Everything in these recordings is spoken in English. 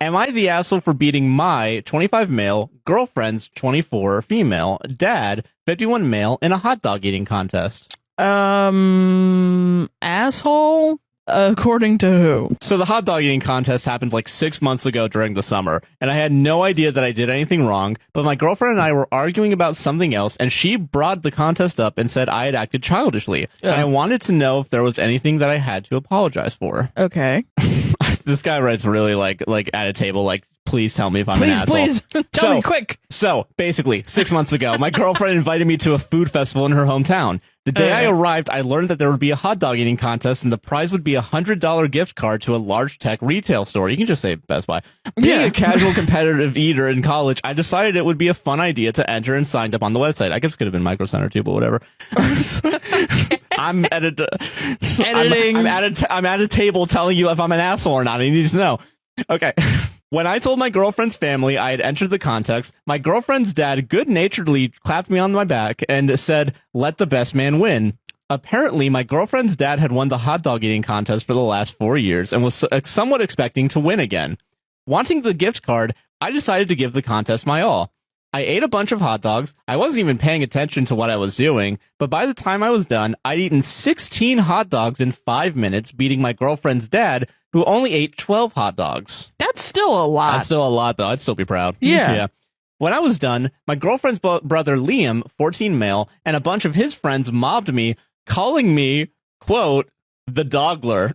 Am I the asshole for beating my 25 male, girlfriend's 24 female, dad, 51 male, in a hot dog eating contest? Asshole? According to who? So the hot dog eating contest happened like 6 months ago during the summer, and I had no idea that I did anything wrong, but my girlfriend and I were arguing about something else, and she brought the contest up and said I had acted childishly, and I wanted to know if there was anything that I had to apologize for. Okay. This guy writes really like at a table, like, please tell me if I'm an asshole. Please, tell me quick. So, basically, 6 months ago, my girlfriend invited me to a food festival in her hometown. The day I arrived, I learned that there would be a hot dog eating contest, and the prize would be a $100 gift card to a large tech retail store. You can just say Best Buy. Being a casual competitive eater in college, I decided it would be a fun idea to enter and signed up on the website. I guess it could have been Micro Center too, but whatever. I'm editing. I'm at a table telling you if I'm an asshole or not. I need to know. Okay. When I told my girlfriend's family I had entered the contest, my girlfriend's dad good-naturedly clapped me on my back and said, "Let the best man win." Apparently, my girlfriend's dad had won the hot dog eating contest for the last 4 years and was somewhat expecting to win again. Wanting the gift card, I decided to give the contest my all. I ate a bunch of hot dogs. I wasn't even paying attention to what I was doing, but by the time I was done, I'd eaten 16 hot dogs in 5 minutes, beating my girlfriend's dad, who only ate 12 hot dogs. That's still a lot. That's still a lot, though. I'd still be proud. Yeah. When I was done, my girlfriend's brother Liam, 14 male, and a bunch of his friends mobbed me, calling me, quote, the Dogler.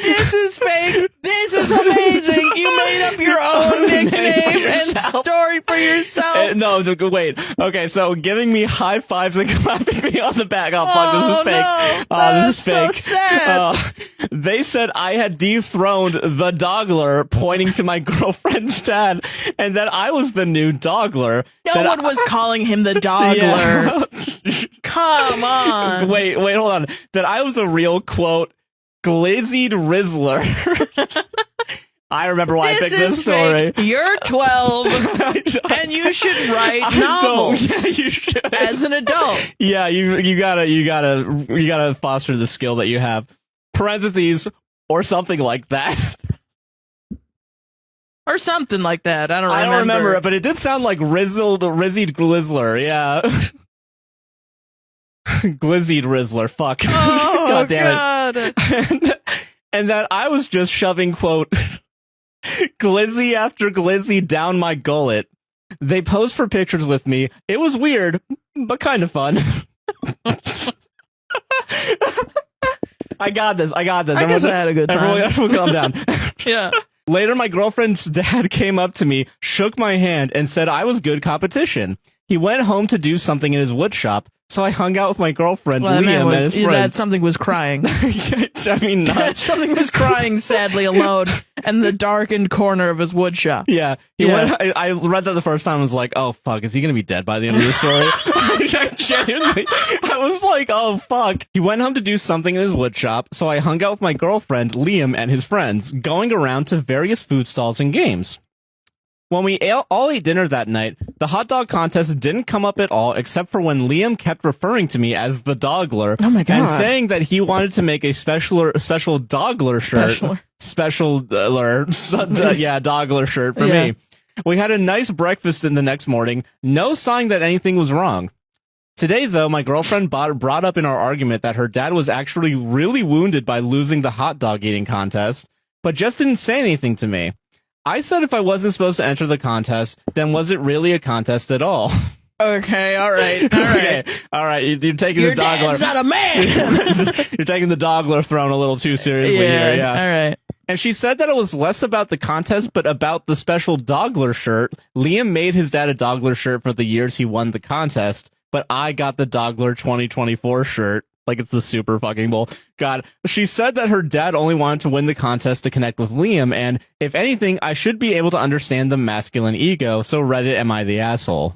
This is fake. This is amazing. You made up your own nickname and story for yourself. No, wait. Okay, so giving me high fives and clapping me on the back. Oh, fuck, this is fake. No, this is fake. So sad. They said I had dethroned the Dogler, pointing to my girlfriend's dad, and that I was the new Dogler. No one was calling him the Dogler. Yeah. Come on. Wait, hold on. That I was a real, quote, glizzied Rizzler. I remember why I picked this story. Fake. You're 12, and you should write novels. Yeah, you should. As an adult. Yeah, you gotta foster the skill that you have. Parentheses or something like that. Or something like that. I don't remember it, but it did sound like rizzied Glizzler. Yeah. Glizzied Rizzler. Fuck. Oh, God damn it. And that I was just shoving, quote, glizzy after glizzy down my gullet. They posed for pictures with me. It was weird, but kind of fun. I got this. I guess I had a good time. Everyone calm down. Yeah. Later, my girlfriend's dad came up to me, shook my hand, and said I was good competition. He went home to do something in his wood shop, so I hung out with my girlfriend, Liam, and his friends. That something was crying. I mean, something was crying sadly alone in the darkened corner of his wood shop. Yeah. I read that the first time and was like, oh, fuck, is he going to be dead by the end of the story? Genuinely, I was like, oh, fuck. He went home to do something in his wood shop, so I hung out with my girlfriend, Liam, and his friends, going around to various food stalls and games. When we all ate dinner that night, the hot dog contest didn't come up at all, except for when Liam kept referring to me as the Dogler. Oh my God. And saying that he wanted to make a special Dogler shirt. Dogler shirt for me. We had a nice breakfast in the next morning. No sign that anything was wrong. Today, though, my girlfriend brought up in our argument that her dad was actually really wounded by losing the hot dog eating contest, but just didn't say anything to me. I said if I wasn't supposed to enter the contest, then was it really a contest at all? Okay, all right. Okay, all right. You're taking the Dogler. Your dad's not a man! You're taking the Dogler throne a little too seriously here. Yeah, all right. And she said that it was less about the contest, but about the special Dogler shirt. Liam made his dad a Dogler shirt for the years he won the contest, but I got the Dogler 2024 shirt. Like it's the Super fucking Bowl. God, she said that her dad only wanted to win the contest to connect with Liam, and if anything, I should be able to understand the masculine ego, so Reddit, am I the asshole?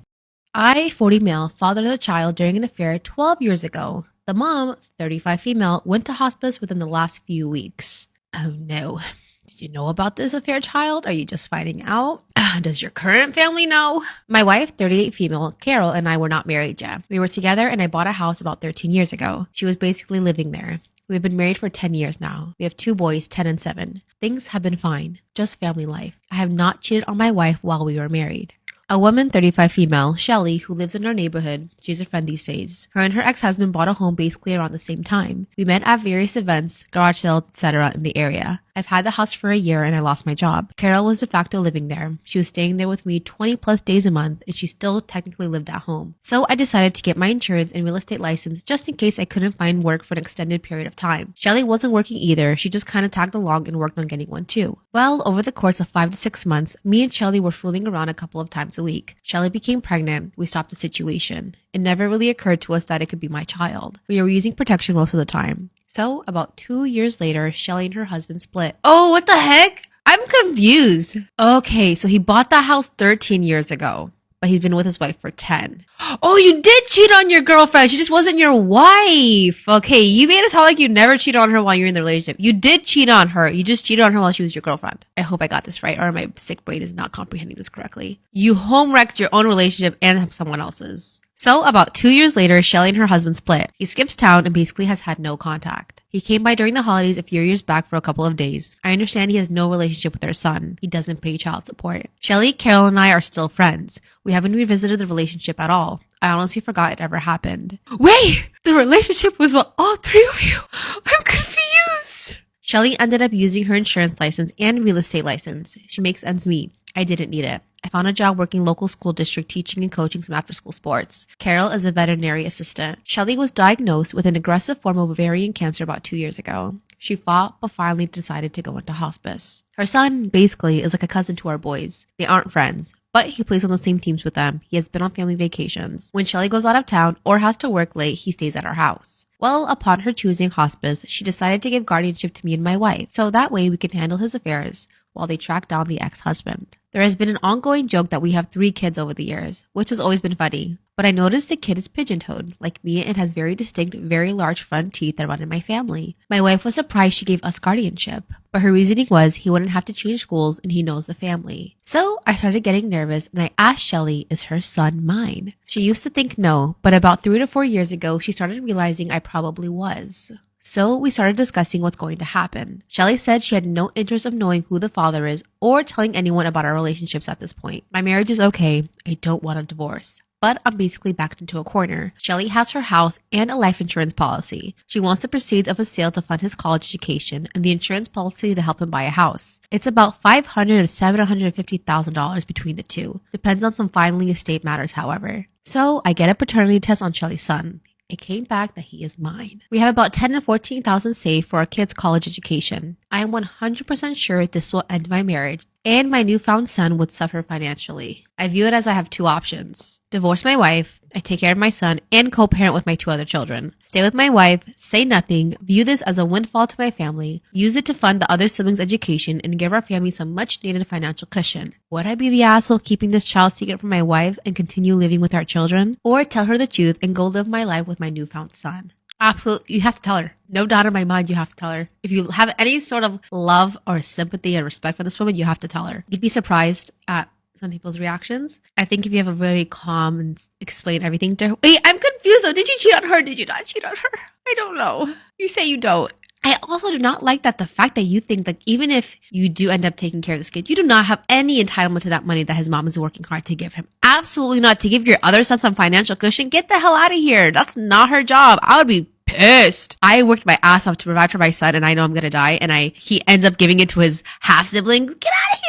I, 40 male, fathered a child during an affair 12 years ago. The mom, 35 female, went to hospice within the last few weeks. Oh no. Did you know about this affair, child? Are you just finding out? Does your current family know? My wife, 38 female, Carol, and I were not married yet. We were together and I bought a house about 13 years ago. She was basically living there. We've been married for 10 years now. We have 2 boys, 10 and 7. Things have been fine. Just family life. I have not cheated on my wife while we were married. A woman, 35 female, Shelly, who lives in our neighborhood. She's a friend these days. Her and her ex-husband bought a home basically around the same time. We met at various events, garage sales, etc. in the area. I've had the house for a year and I lost my job. Carol was de facto living there. She was staying there with me 20 plus days a month and she still technically lived at home. So I decided to get my insurance and real estate license just in case I couldn't find work for an extended period of time. Shelly wasn't working either. She just kind of tagged along and worked on getting one too. Well, over the course of 5 to 6 months, me and Shelly were fooling around a couple of times a week. Shelly became pregnant. We stopped the situation. It never really occurred to us that it could be my child. We were using protection most of the time. So, about 2 years later, Shelly and her husband split. Oh, what the heck? I'm confused. Okay, so he bought the house 13 years ago, but he's been with his wife for 10. Oh, you did cheat on your girlfriend. She just wasn't your wife. Okay, you made it sound like you never cheated on her while you were in the relationship. You did cheat on her. You just cheated on her while she was your girlfriend. I hope I got this right, or my sick brain is not comprehending this correctly. You home wrecked your own relationship and someone else's. So, about 2 years later, Shelly and her husband split. He skips town and basically has had no contact. He came by during the holidays a few years back for a couple of days. I understand he has no relationship with their son. He doesn't pay child support. Shelly, Carol, and I are still friends. We haven't revisited the relationship at all. I honestly forgot it ever happened. Wait! The relationship was with all 3 of you! I'm confused! Shelly ended up using her insurance license and real estate license. She makes ends meet. I didn't need it. I found a job working local school district teaching and coaching some after-school sports. Carol is a veterinary assistant. Shelly was diagnosed with an aggressive form of ovarian cancer about 2 years ago. She fought, but finally decided to go into hospice. Her son, basically, is like a cousin to our boys. They aren't friends, but he plays on the same teams with them. He has been on family vacations. When Shelly goes out of town or has to work late, he stays at our house. Well, upon her choosing hospice, she decided to give guardianship to me and my wife, so that way we can handle his affairs while they track down the ex-husband. There has been an ongoing joke that we have 3 kids over the years, which has always been funny. But I noticed the kid is pigeon-toed. Like me, it has very distinct, very large front teeth that run in my family. My wife was surprised she gave us guardianship, but her reasoning was he wouldn't have to change schools and he knows the family. So I started getting nervous and I asked Shelly, is her son mine? She used to think no, but about 3 to 4 years ago, she started realizing I probably was. So we started discussing what's going to happen. Shelly said she had no interest of knowing who the father is or telling anyone about our relationships at this point. My marriage is okay. I don't want a divorce. But I'm basically backed into a corner. Shelly has her house and a life insurance policy. She wants the proceeds of a sale to fund his college education and the insurance policy to help him buy a house. It's about $500,000 to $750,000 between the two. Depends on some filing estate matters, however. So I get a paternity test on Shelly's son. It came back that he is mine. We have about $10,000 to $14,000 saved for our kids' college education. I am 100% sure this will end my marriage, and my newfound son would suffer financially. I view it as I have 2 options. Divorce my wife, I take care of my son, and co-parent with my 2 other children. Stay with my wife, say nothing, view this as a windfall to my family, use it to fund the other siblings' education, and give our family some much-needed financial cushion. Would I be the asshole keeping this child secret from my wife and continue living with our children? Or tell her the truth and go live my life with my newfound son? Absolutely, you have to tell her. No doubt in my mind, you have to tell her. If you have any sort of love or sympathy and respect for this woman, you have to tell her. You'd be surprised at some people's reactions. I think if you have a very calm and explain everything to her. Wait, I'm confused though. Did you cheat on her? Did you not cheat on her? I don't know. You say you don't. I also do not like that the fact that you think that even if you do end up taking care of this kid, you do not have any entitlement to that money that his mom is working hard to give him. Absolutely not. To give your other son some financial cushion, get the hell out of here. That's not her job. I would be pissed. I worked my ass off to provide for my son and I know I'm gonna die and he ends up giving it to his half siblings. Get out of here.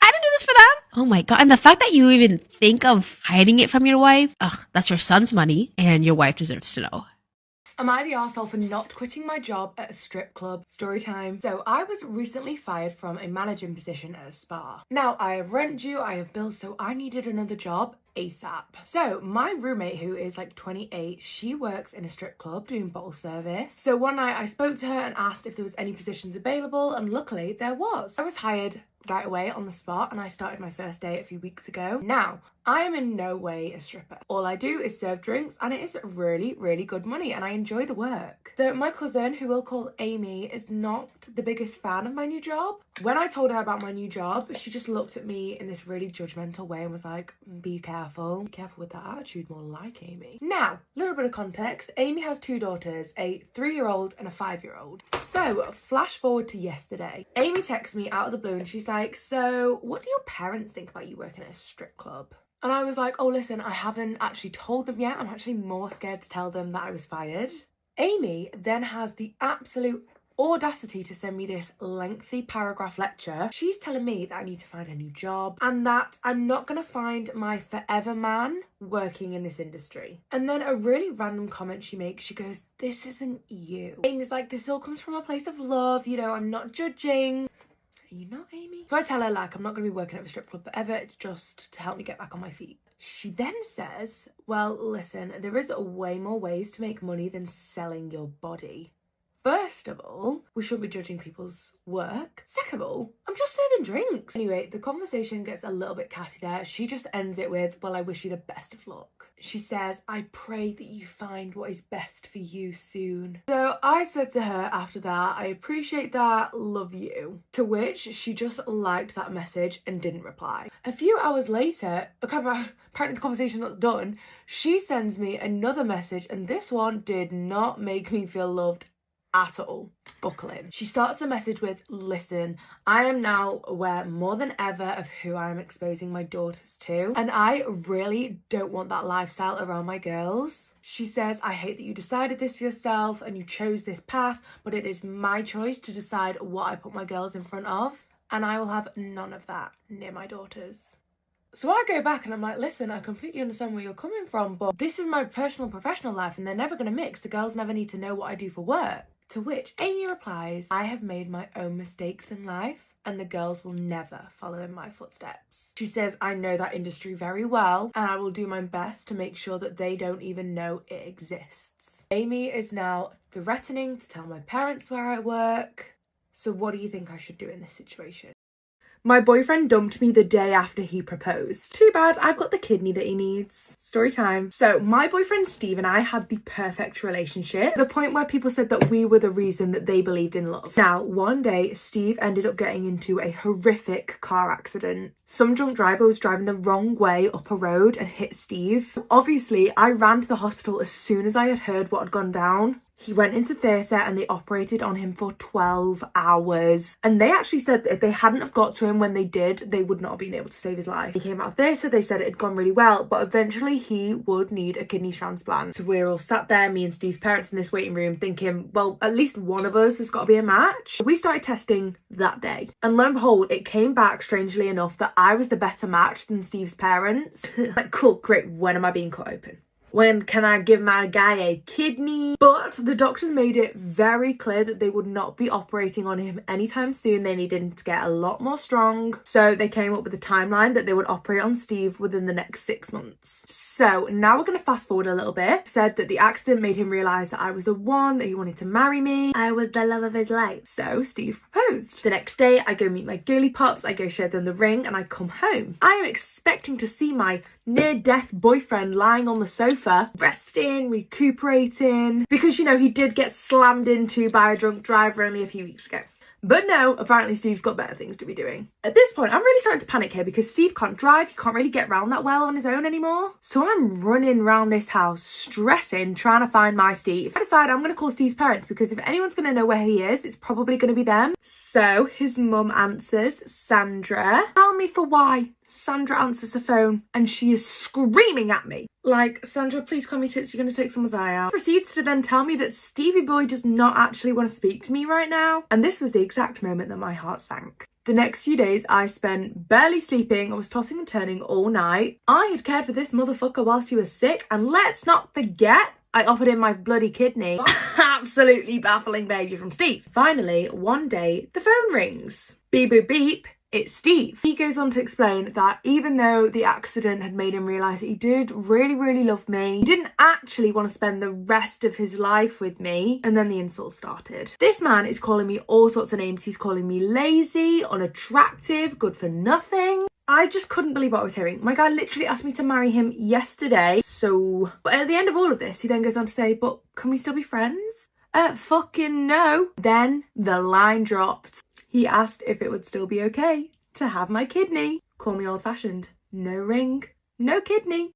I didn't do this for them. Oh my God. And the fact that you even think of hiding it from your wife, that's your son's money and your wife deserves to know. Am I the arsehole for not quitting my job at a strip club? Story time. So I was recently fired from a managing position at a spa. Now I have rent due, I have bills, so I needed another job ASAP. So my roommate, who is like 28, she works in a strip club doing bottle service. So one night I spoke to her and asked if there was any positions available, and luckily there was. I was hired right away on the spot and I started my first day a few weeks ago. Now, I am in no way a stripper. All I do is serve drinks and it is really, really good money and I enjoy the work. So my cousin, who we'll call Amy, is not the biggest fan of my new job. When I told her about my new job, she just looked at me in this really judgmental way and was like, be careful. Be careful with that attitude, more like Amy. Now, a little bit of context. Amy has 2 daughters, a 3-year-old and a 5-year-old. So, flash forward to yesterday. Amy texts me out of the blue and she's like, so what do your parents think about you working at a strip club? And I was like, oh, listen, I haven't actually told them yet. I'm actually more scared to tell them that I was fired. Amy then has the absolute audacity to send me this lengthy paragraph lecture. She's telling me that I need to find a new job and that I'm not going to find my forever man working in this industry. And then a really random comment she makes, she goes, this isn't you. Amy's like, this all comes from a place of love, you know, I'm not judging. Are you not, Amy? So I tell her, like, I'm not going to be working at a strip club forever, it's just to help me get back on my feet. She then says, well, listen, there is way more ways to make money than selling your body. First of all, we shouldn't be judging people's work. Second of all, I'm just serving drinks. Anyway, the conversation gets a little bit catty there. She just ends it with, well, I wish you the best of luck. She says, I pray that you find what is best for you soon. So I said to her after that, I appreciate that, love you. To which she just liked that message and didn't reply. A few hours later, apparently the conversation's not done, she sends me another message and this one did not make me feel loved at all. Buckle in. She starts the message with, listen, I am now aware more than ever of who I am exposing my daughters to, and I really don't want that lifestyle around my girls. She says, I hate that you decided this for yourself and you chose this path, but it is my choice to decide what I put my girls in front of, and I will have none of that near my daughters. So I go back and I'm like, listen, I completely understand where you're coming from, but this is my personal and professional life and they're never going to mix. The girls never need to know what I do for work. To which Amy replies, I have made my own mistakes in life and the girls will never follow in my footsteps. She says, I know that industry very well and I will do my best to make sure that they don't even know it exists. Amy is now threatening to tell my parents where I work. So what do you think I should do in this situation? My boyfriend dumped me the day after he proposed. Too bad, I've got the kidney that he needs. Story time. So my boyfriend Steve and I had the perfect relationship, to the point where people said that we were the reason that they believed in love. Now, one day, Steve ended up getting into a horrific car accident. Some drunk driver was driving the wrong way up a road and hit Steve. Obviously, I ran to the hospital as soon as I had heard what had gone down. He went into theatre and they operated on him for 12 hours. And they actually said that if they hadn't have got to him when they did, they would not have been able to save his life. He came out of theatre, they said it had gone really well, but eventually he would need a kidney transplant. So we're all sat there, me and Steve's parents in this waiting room thinking, well, at least one of us has got to be a match. We started testing that day. And lo and behold, it came back, strangely enough, that I was the better match than Steve's parents. Like, cool, great, when am I being cut open? When can I give my guy a kidney? But the doctors made it very clear that they would not be operating on him anytime soon. They needed him to get a lot more strong. So they came up with a timeline that they would operate on Steve within the next 6 months. So now we're going to fast forward a little bit. Said that the accident made him realise that I was the one, that he wanted to marry me. I was the love of his life. So Steve proposed. The next day I go meet my girly pops. I go show them the ring and I come home. I am expecting to see my near-death boyfriend lying on the sofa, resting, recuperating, because, you know, he did get slammed into by a drunk driver only a few weeks ago. But no, apparently Steve's got better things to be doing. At this point, I'm really starting to panic here because Steve can't drive, he can't really get around that well on his own anymore. So I'm running around this house, stressing, trying to find my Steve. I decide I'm going to call Steve's parents because if anyone's going to know where he is, it's probably going to be them. So his mum answers, Sandra. Tell me for why. Sandra answers the phone and she is screaming at me. Like, Sandra, please call me tits, you're going to take someone's eye out. Proceeds to then tell me that Stevie boy does not actually want to speak to me right now. And this was the exact moment that my heart sank. The next few days I spent barely sleeping. I was tossing and turning all night. I had cared for this motherfucker whilst he was sick. And let's not forget, I offered him my bloody kidney. Absolutely baffling behaviour from Steve. Finally, one day, the phone rings. Beep, boop, beep. It's Steve. He goes on to explain that even though the accident had made him realise that he did really, really love me, he didn't actually want to spend the rest of his life with me. And then the insults started. This man is calling me all sorts of names. He's calling me lazy, unattractive, good for nothing. I just couldn't believe what I was hearing. My guy literally asked me to marry him yesterday. But at the end of all of this, he then goes on to say, but can we still be friends? Fucking no. Then the line dropped. He asked if it would still be okay to have my kidney. Call me old-fashioned. No ring, no kidney.